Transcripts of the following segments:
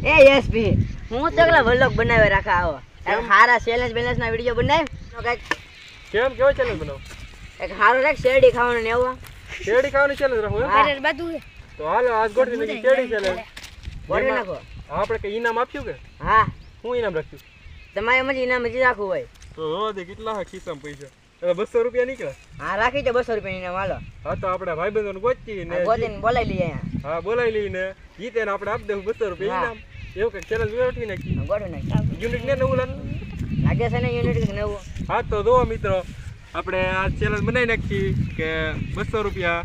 એ યશભી હું તો એકલા વ્લોગ બનાવી રાખા આવો એક હારા ચેલેન્જ બેલેન્સ ના વિડિયો બનાવી કઈક કેમ કેવો ચેલેન્જ બનાવો એક હારો રાખ શેરડી ખાવાનું ને એવું શેરડી ખાવાની ચેલેન્જ રાખો ઘરે બધું છે તો હાલો આજ ગોઠવી નાખી શેરડી ચેલેન્જ ગોઠવી નાખો આપણે કઈ ઇનામ આપ્યું કે હા હું ઇનામ રાખ્યું તમારે મજી ઇનામ મજી રાખવું હોય તો જોવા દે કેટલા ખિસ્સામાં પૈસા એટલે 200 રૂપિયા નીકળે હા રાખી દે 200 રૂપિયા ઇનામ હાલો હા તો આપણે ભાઈબંધોને ગોચી ને ગોતીને બોલાવી લઈએ અહીંયા હા બોલાવી લઈને જીતે ને આપણે આપી દેવું 200 રૂપિયા ઇનામ એવું કઈક ચેલેન્જ ગોઠવી નાખી ગોઠવી નાખી યુનિટ ને નવું લાગે છે ને યુનિટ નવું હા તો જો મિત્રો આપણે આ ચેલેન્જ બનાવી નાખી કે 200 રૂપિયા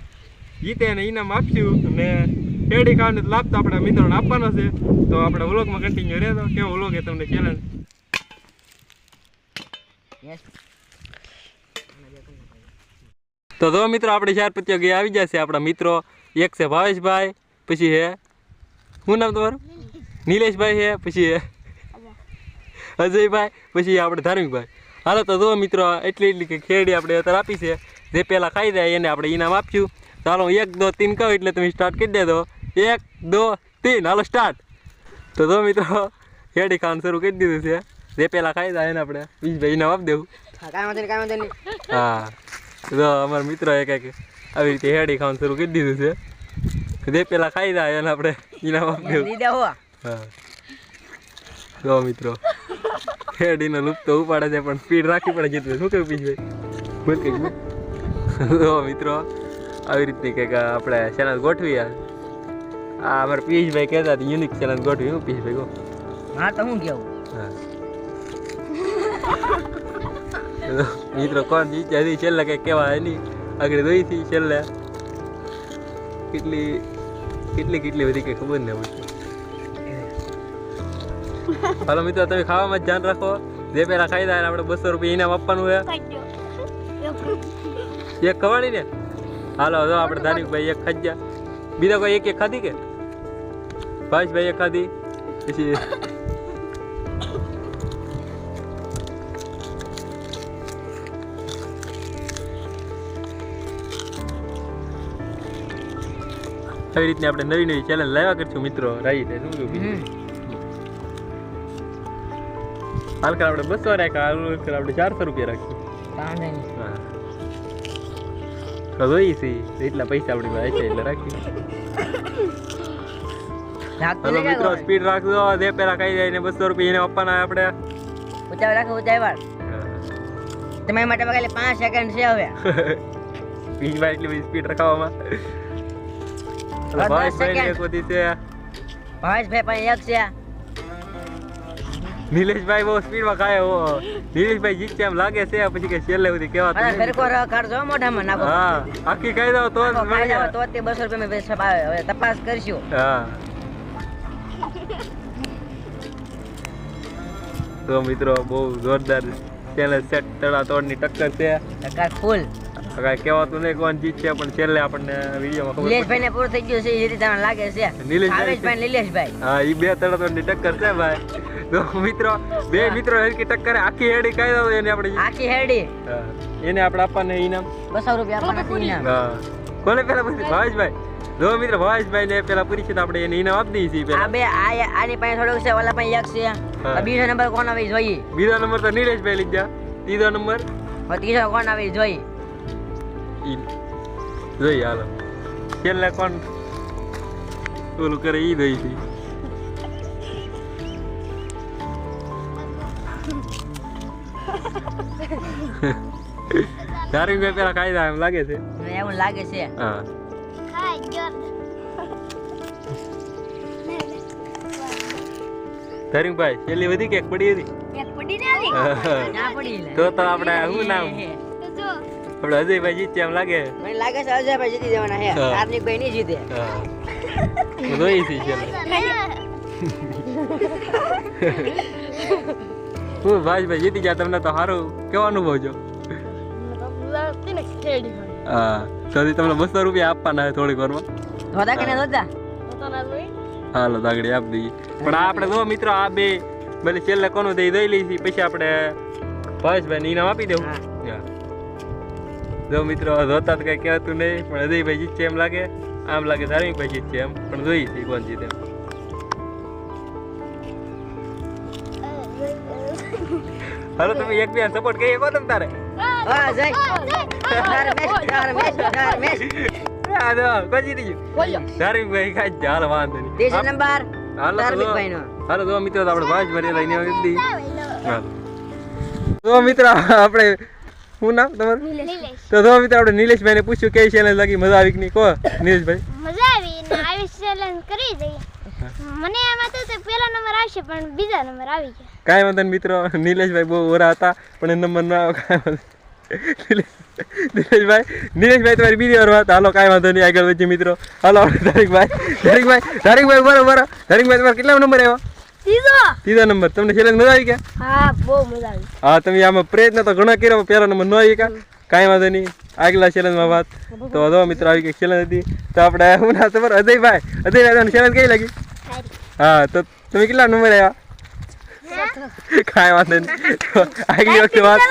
જીતે ને ઇનામ આપ્યું અને શેરડી ખાવાનું લાભ તો આપણા મિત્રોને આપવાનો છે તો આપણે વ્લોગમાં કન્ટિન્યુ રહેતો કેવો વ્લોગ એ તમને ચેલેન્જ તો જો મિત્રો આપણે 4 પ્રતિયોગી આવી જશે આપણા મિત્રો એક છે ભાવેશભાઈ પછી હે શું નામ તમારું નિલેશભાઈ છે પછી હે અજયભાઈ પછી આપણે ધાર્મિકભાઈ હાલો તો જો મિત્રો એટલી કે ખેડી આપણે અત્યારે આપી છે જે પહેલાં ખાઈ જાય એને આપણે ઇનામ આપ્યું ચાલો 1 2 3 કહો એટલે તમે સ્ટાર્ટ કરી દેજો 1 2 3 હાલો સ્ટાર્ટ તો જો મિત્રો ખેડી ખાવાનું શરૂ કરી દીધું છે જે પહેલાં ખાઈ જાય એને આપણે 20 ઇનામ આપી દેવું હા તો અમારા મિત્રો એક આવી રીતે હેડી ખાવાનું શરૂ કરી દીધું છે જે પહેલાં ખાઈ જાય એને આપણે ઇનામ આપી દેવું હા જો મિત્રો હેડીનો લૂપ તો ઉપાડે છે પણ સ્પીડ રાખવી પડે જીતવે શું કેવું પીછભાઈ બોલ કંઈક જો મિત્રો આવી રીતની કંઈક આપણે ચેનલ ગોઠવી આ અમારા પિયુષભાઈ કહેતા હતા યુનિક ચેનલ ગોઠવી હું પિયુષભાઈ કહો હા તો હું કેવું હા મિત્રો કોણ જીત્યા હતી છેલ્લે કંઈક કહેવાય નહીં આગળ દઈ હતી છેલ્લે કેટલી બધી કંઈ ખબર નહીં પડતી હાલો મિત્રો તમે ખાવામાં જ ધ્યાન રાખો જે પહેલા ખાઈ જાય આપણે 200 રૂપિયા ઇનામ આપવાનું છે એક ખવાડી ને હાલો જો આપણે ધાર્મિકભાઈ એક ખાઈ ગયા બીજા કોઈ એક ખાધી કે ભાવેશભાઈ એક ખાધી પછી આવી રીતની આપણે નવી ચેલેન્જ લાવ્યા કરશું મિત્રો રાઈટ શું કહ્યું હાલ કર આપણે 200 રાખ્યા હાલ કર આપણે 400 રૂપિયા રાખીએ તો જોઈ છે એટલા પૈસા આપણી પાસે છે એટલે રાખીએ હાલો મિત્રો સ્પીડ રાખજો જે પહેલા ખાઈ જાય ને 200 રૂપિયા એને આપવાના આપણે ઉતાવળ રાખો ઉતાવળ તમારી માટે બગાલે 5 સેકન્ડ છે હવે પીજમાં એટલી બધી સ્પીડ રખાવવામાં ભાવેશભાઈ એક વધી છે ભાવેશભાઈ પણ એક છે નિલેશભાઈ બહુ સ્પીડમાં ખાય હો નિલેશભાઈ જીત એમ લાગે છે પછી કે છેલ્લે સુધી કેવા ફેરકો કાઢજો મોઢામાં નાખો હા આખી ખાઈ દો તો જ મળી જાય તો તે 200 રૂપિયા માં પૈસા આવે હવે તપાસ કરશું હા તો મિત્રો બહુ જોરદાર ચેલેન્જ સેટ તડા તોડની ટક્કર છે ટક્કર ફૂલ કાંઈ કહેવાતું નહીં કોણ જીત છે પણ છેલ્લે આપણને વિડીયોમાં ખબર નિલેશભાઈ ને પૂરું થઈ ગયું છે એ રીતે તમને લાગે છે ભાવેશભાઈ નિલેશભાઈ હા એ બે તડા તોડની ટક્કર છે ભાઈ તો મિત્રો બે મિત્રો હરકી ટક્કર આખી હેડી કાઢી દો એને આપણે આખી હેડી હા એને આપણે આપવાને ઇનામ 200 રૂપિયા આપવાના ઇનામ હા કોને પહેલા પૂછી ભાવેશભાઈ જો મિત્રો ભાવેશભાઈ ને પહેલા પૂરી છે તો આપણે એને ઇનામ આપી દઈએ છીએ આ બે આની પાસે થોડુંક છે ઓલા પાસે એક છે બીજો નંબર કોણ આવે જોઈએ બીજો નંબર તો નિલેશભાઈ લીધા ત્રીજો નંબર ત્રીજો કોણ આવે જોઈએ જોઈએ હાલો છેલ્લે કોણ ઓલું કરે ઈ દઈ છે ધાર્મિકભાઈ પેલા ખાઈ જાય એમ લાગે છે એવું લાગે છે હા ધાર્મિકભાઈ છેલ્લી વધી કે પડી હતી તો આપણે શું નામ આપણે અજયભાઈ જીતે એમ લાગે મને લાગે છે અજયભાઈ જીતી જવાના છે કાર્તિકભાઈ નહીં જીતે હું જોઈ છે છેલ્લે હું ભાઈ જીતી ગયા તમને તો સારું કેવો અનુભવ છો હા તો તમને 200 રૂપિયા આપવાના છે થોડીક વારમાં ધોતા કે ધોતા હાલો દાગડી આપી દઈએ પણ આપણે જો મિત્રો આ બે ભલે છેલ્લે કોનું દઈ લઈશી પછી આપણે ભાવેશભાઈ ઇનામ આપી દેવું જો મિત્રો જોતા તો કઈ કહેતું નહીં પણ અજયભાઈ જીતશે એમ લાગે આમ લાગે ધાર્મિકભાઈ જીતશે એમ પણ જોઈ છે કોણ જીતે હાલો તમે એક બે સપોર્ટ કરી શકો તમે તારે હા જય ધર્મેશ આ તો કોઈ જીતી ગયું ધાર્મિકભાઈ કાંઈ જ હાલો વાંધો નહીં ત્રીજો નંબર હાલો તો ધાર્મિકભાઈ નો હાલો તો મિત્રો આપણે ભાઈ ભરી લઈને આવી દીધી હાલો તો મિત્રો આપણે શું નામ તમારું તો મિત્રો આપણે નિલેશભાઈ ને પૂછ્યું કઈ ચેલેન્જ લાગી મજા આવી કે નહીં કહો નિલેશભાઈ મજા આવી ને આવી ચેલેન્જ કરી દઈએ મને એમાં તો પહેલા નંબર આવશે પણ બીજા નંબર આવી ગયા કાંઈ વાંધો નહીં મિત્રો નિલેશભાઈ બહુ ઓરા હતા પણ એ નંબર ના આવ્યો કાંઈ વાંધો નિલેશભાઈ તમારી બીજી વાર વાત હાલો કાંઈ વાંધો નહીં આગળ વધીએ મિત્રો હાલો ધારિકભાઈ બરોબર ધારિકભાઈ તમારો કેટલા નંબર આવ્યો ત્રીજો નંબર તમને ચેલેન્જ મજા આવી ગયા હા બહુ મજા આવી હા તમે આમાં પ્રયત્ન તો ઘણો કર્યો પહેલો નંબર ન આવી ગયા કાંઈ વાંધો નહીં આગલા ચેલેન્જમાં વાત તો જો મિત્રો આવી કઈ ચેલેન્જ હતી તો આપણે હું ના તમારે અજયભાઈ તમને ચેલેન્જ કઈ લાગી હા તો તમે કેટલા નંબર આવ્યા કાંઈ વાંધો નહીં આગલી વખતે વાત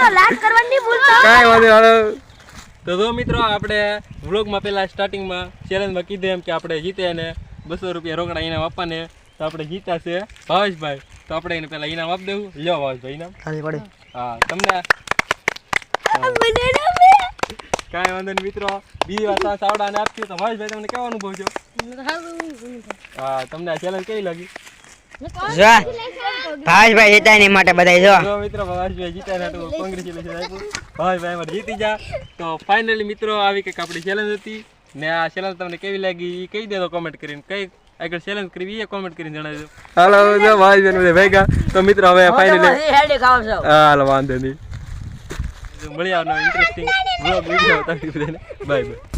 કાંઈ વાંધો નહીં હાલો તો જો મિત્રો આપણે વ્લોગમાં પહેલાં સ્ટાર્ટિંગમાં ચેલેન્જમાં કીધું એમ કે આપણે જીતે અને 200 રૂપિયા રોકડા ઇનામ આપવાને તો આપણે જીતા છે ભાવેશભાઈ તો આપણે એને પહેલાં ઇનામ આપી દેવું લ્યો ભાવેશભાઈ ઇનામ હા તમને કાંઈ વાંધો નહીં મિત્રો બીજી વાર સાવડાને આપશું તો ભાવેશભાઈ તમને કેવો અનુભવ છે હા તમને આ ચેલેન્જ કેવી લાગી ભાવેશભાઈ જીતા એની માટે બધા જો જો મિત્રો ભાવેશભાઈ જીતા ને તો કોંગ્રેચ્યુલેશન આપ્યું ભાવેશભાઈ અમારે જીતી જા તો ફાઇનલી મિત્રો આવી કંઈક આપણી ચેલેન્જ હતી ને આ ચેલેન્જ તમને કેવી લાગી એ કહી દેજો કોમેન્ટ કરીને કઈ આગળ ચેલેન્જ કરવી એ કોમેન્ટ કરીને જણાવજો હાલો જો ભાવેશભાઈ ભેગા તો મિત્રો હવે ફાઇનલી હેડી ખાવ છો હાલો વાંધો નહીં મળી આવનો interesting vlog video bye by